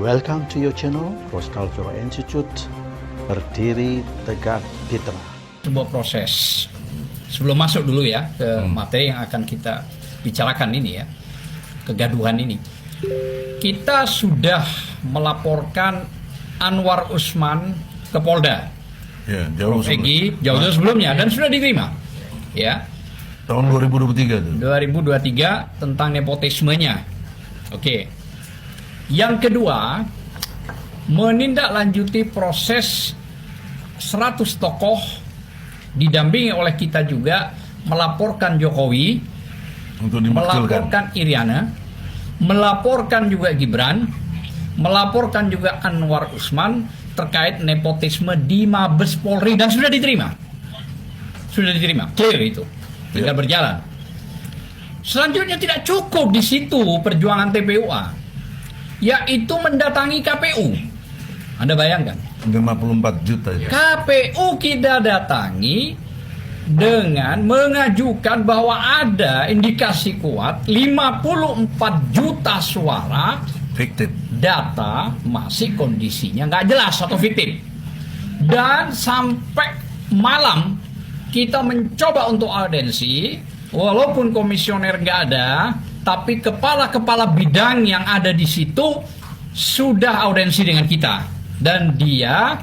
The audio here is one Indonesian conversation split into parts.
Welcome to your channel, Cross Cultural Institute, Berdiri Tegak Fitra. Sebuah proses. Sebelum masuk dulu ya ke materi yang akan kita bicarakan ini ya, kegaduhan ini. Kita sudah melaporkan Anwar Usman ke Polda. Ya, jauh sebelumnya dan sudah diterima. Ya. Tahun 2023 tuh. 2023 tentang nepotismenya. Oke. Yang kedua, menindaklanjuti proses 100 tokoh didampingi oleh kita juga melaporkan Jokowi, Untuk dimakzulkan. melaporkan Iriana, melaporkan juga Gibran, melaporkan juga Anwar Usman terkait nepotisme di Mabes Polri dan sudah diterima. Sudah diterima, clear itu. Tinggal berjalan. Selanjutnya tidak cukup di situ perjuangan TPUA, yaitu mendatangi KPU. Anda bayangkan, 54 juta ya. KPU kita datangi dengan mengajukan bahwa ada indikasi kuat 54 juta suara Fiktif. data masih kondisinya nggak jelas atau fiktif. Dan sampai malam kita mencoba untuk audensi, walaupun komisioner nggak ada, tapi kepala-kepala bidang yang ada di situ sudah audensi dengan kita. Dan dia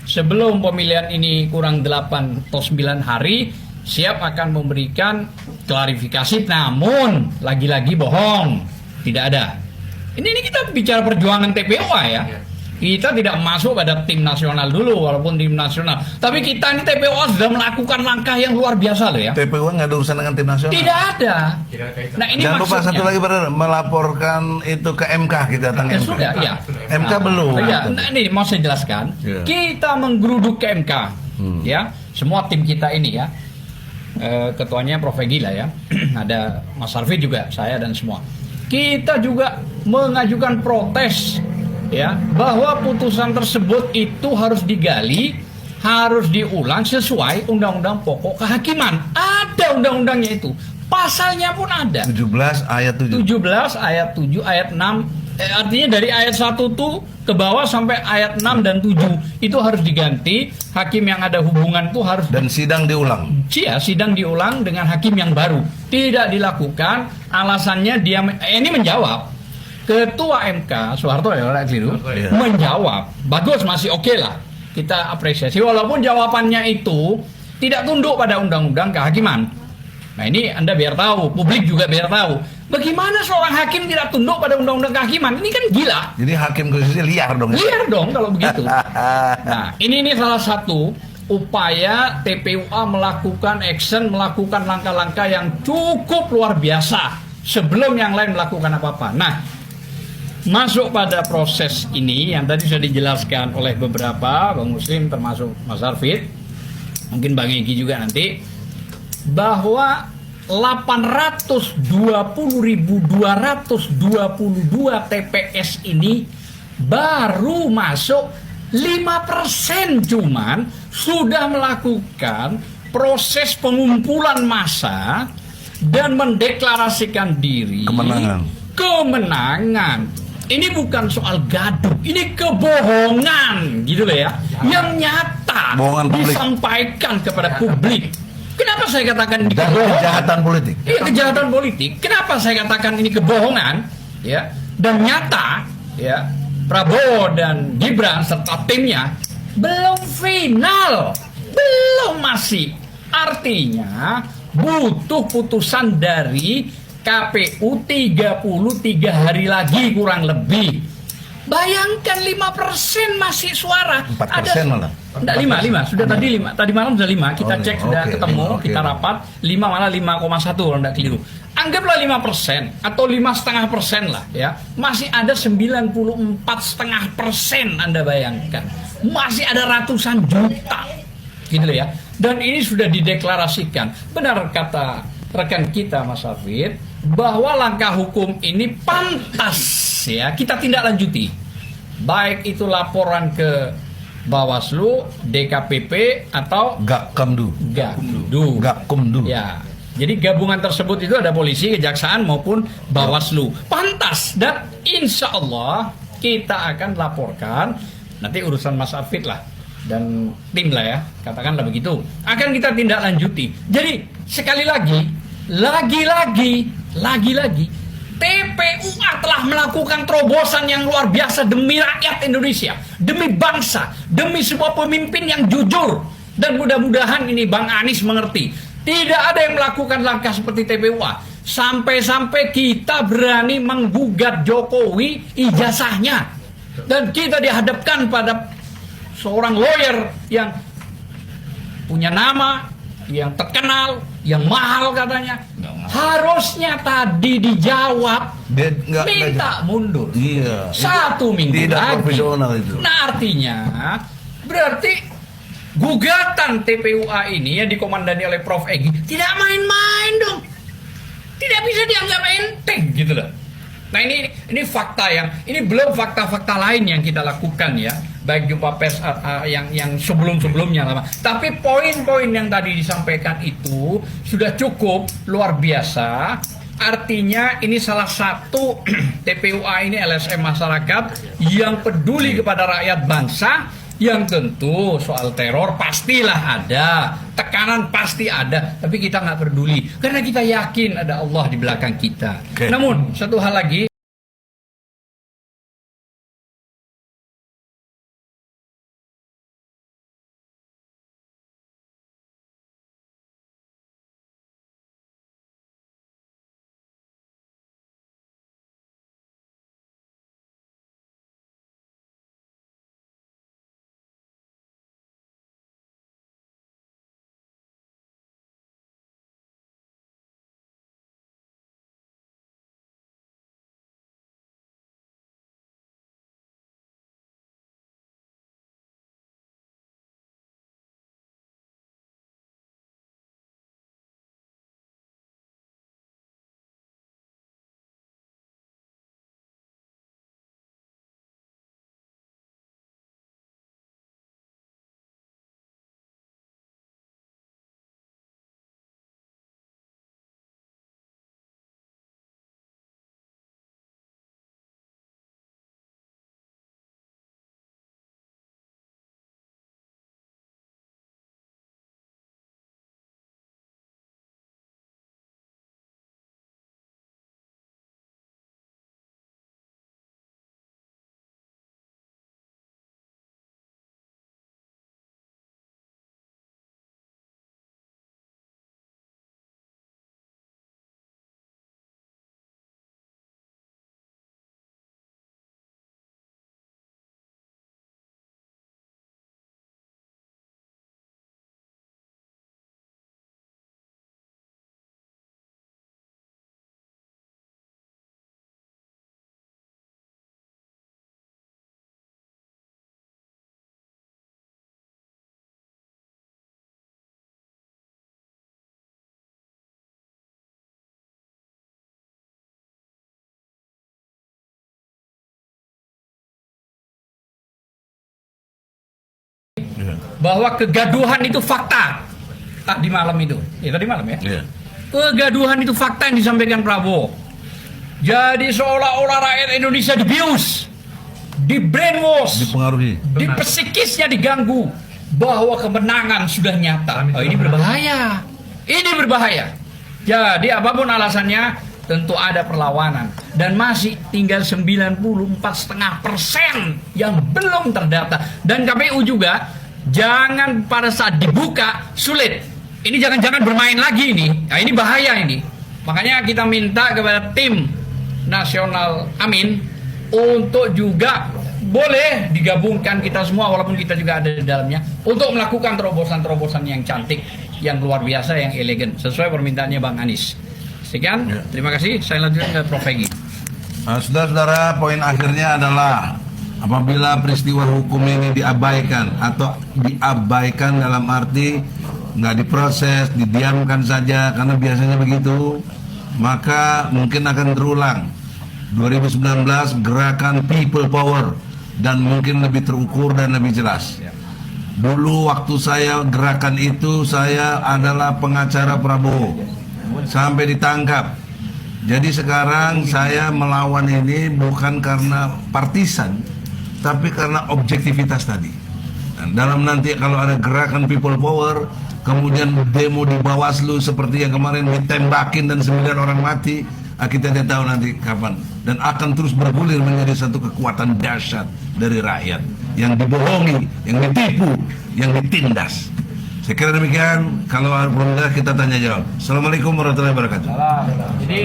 sebelum pemilihan ini kurang 8 atau 9 hari siap akan memberikan klarifikasi, namun lagi-lagi bohong, tidak ada. Ini kita bicara perjuangan TPUA ya. Kita tidak masuk pada tim nasional dulu, walaupun tim nasional. Tapi kita ini TPUA sudah melakukan langkah yang luar biasa loh ya. TPU nggak ada urusan dengan tim nasional. Tidak ada. Nah ini Jangan lupa maksudnya. satu lagi, Brother, melaporkan itu ke MK, kita datang Ya MK. sudah, ya. MK belum. Ya, nah, ini mau saya jelaskan. Ya. Kita menggeruduk ke MK, ya. Semua tim kita ini ya. Ketuanya Prof. Egy lah ya. Ada Mas Arfi juga, saya dan semua. Kita juga mengajukan protes ya, bahwa putusan tersebut itu harus digali, harus diulang sesuai Undang-Undang Pokok Kehakiman. Ada undang-undangnya itu. Pasalnya pun ada. 17 ayat 7. 17 ayat 7 ayat 6, artinya dari ayat 1 tuh ke bawah sampai ayat 6 dan 7 itu harus diganti. Hakim yang ada hubungan tuh harus Dan sidang diulang. sidang diulang dengan hakim yang baru. Tidak dilakukan, alasannya dia ini menjawab. Ketua MK Soeharto ya, Iya. menjawab bagus, masih oke lah, kita apresiasi, walaupun jawabannya itu tidak tunduk pada undang-undang kehakiman. Nah ini Anda biar tahu, publik juga biar tahu, bagaimana seorang hakim tidak tunduk pada undang-undang kehakiman. Ini kan gila, Jadi hakim konstitusi liar dong. Ya? liar dong kalau begitu. Nah ini salah satu upaya TPUA melakukan action, melakukan langkah-langkah yang cukup luar biasa sebelum yang lain melakukan apa-apa. Nah, masuk pada proses ini yang tadi sudah dijelaskan oleh beberapa Bang Muslim termasuk Mas Arfid, mungkin Bang Egy juga nanti, bahwa 820.222 TPS ini baru masuk 5% cuman sudah melakukan proses pengumpulan massa dan mendeklarasikan diri kemenangan. Ini bukan soal gaduh, ini kebohongan gitu loh ya, yang nyata Bohongan publik. disampaikan kepada publik. Kenapa saya katakan ini Dan kebohongan? kejahatan politik. Iya, kejahatan politik. Kenapa saya katakan ini kebohongan? Ya, dan nyata ya, Prabowo dan Gibran serta timnya belum final, belum, masih. Artinya butuh putusan dari KPU 33 hari lagi kurang lebih. Bayangkan 5% masih suara. 4% malah. Enggak, 5, sudah tadi 5. Tadi malam sudah 5. Kita cek sudah ketemu, kita rapat 5 malah 5,1 kalau enggak keliru. Anggaplah 5% atau 5,5% lah ya. Masih ada 94,5%, Anda bayangkan. Masih ada ratusan juta. Gitu loh ya. Dan ini sudah dideklarasikan. Benar kata rekan kita Mas Hafid, bahwa langkah hukum ini pantas ya kita tindak lanjuti, baik itu laporan ke Bawaslu, DKPP atau Gakumdu. Ya, jadi gabungan tersebut itu ada polisi, kejaksaan maupun Bawaslu. Pantas, dan insya Allah kita akan laporkan, nanti urusan Mas Afid lah dan tim lah ya, katakanlah begitu, akan kita tindak lanjuti. Jadi sekali lagi TPUA telah melakukan terobosan yang luar biasa demi rakyat Indonesia, demi bangsa, demi sebuah pemimpin yang jujur. Dan mudah-mudahan ini Bang Anies mengerti. Tidak ada yang melakukan langkah seperti TPUA. Sampai-sampai kita berani menggugat Jokowi ijazahnya. Dan kita dihadapkan pada seorang lawyer yang punya nama, yang terkenal, yang mahal katanya. Harusnya tadi dijawab, minta mundur. Iya. 1 minggu tidak lagi. Profesional itu. Nah artinya berarti gugatan TPUA ini yang dikomandani oleh Prof. Egy tidak main-main dong. Tidak bisa dianggap enteng gitu loh. Nah ini fakta ini belum fakta-fakta lain yang kita lakukan ya, baik jumpa pers yang sebelum-sebelumnya lama. Tapi poin-poin yang tadi disampaikan itu sudah cukup luar biasa. Artinya ini salah satu TPUA ini LSM masyarakat yang peduli kepada rakyat bangsa. Yang tentu soal teror pastilah ada, tekanan pasti ada, tapi kita nggak peduli karena kita yakin ada Allah di belakang kita. Okay. Namun satu hal lagi, bahwa kegaduhan itu fakta. Tadi malam itu, tadi malam ya. Iya. Kegaduhan itu fakta yang disampaikan Prabowo. Jadi seolah-olah rakyat Indonesia dibius, di brainwash, Dipengaruhi. di psikisnya diganggu bahwa kemenangan sudah nyata. Oh, ini berbahaya. Ini berbahaya. Jadi apapun alasannya, tentu ada perlawanan dan masih tinggal 94,5% yang belum terdata. Dan KPU juga jangan pada saat dibuka sulit. Ini jangan-jangan bermain lagi ini. Nah, ini bahaya ini. Makanya kita minta kepada tim nasional Amin untuk juga boleh digabungkan kita semua walaupun kita juga ada di dalamnya untuk melakukan terobosan-terobosan yang cantik, yang luar biasa, yang elegan sesuai permintaannya Bang Anies. Sekian, terima kasih. Saya lanjutkan ke Prof. Egy. Saudara-saudara, poin akhirnya adalah apabila peristiwa hukum ini diabaikan atau diabaikan dalam arti nggak diproses, didiamkan saja karena biasanya begitu, maka mungkin akan terulang 2019 gerakan people power dan mungkin lebih terukur dan lebih jelas. Dulu waktu saya gerakan itu, saya adalah pengacara Prabowo sampai ditangkap Jadi sekarang saya melawan ini bukan karena partisan, tapi karena objektivitas tadi. Dan dalam nanti kalau ada gerakan people power, kemudian demo di Bawaslu seperti yang kemarin ditembakin dan 9 orang mati, kita tidak tahu nanti kapan. Dan akan terus bergulir menjadi satu kekuatan dahsyat dari rakyat yang dibohongi, yang ditipu, yang ditindas. Saya kira demikian. Kalau belum kita tanya jawab. Assalamualaikum warahmatullahi wabarakatuh. Jadi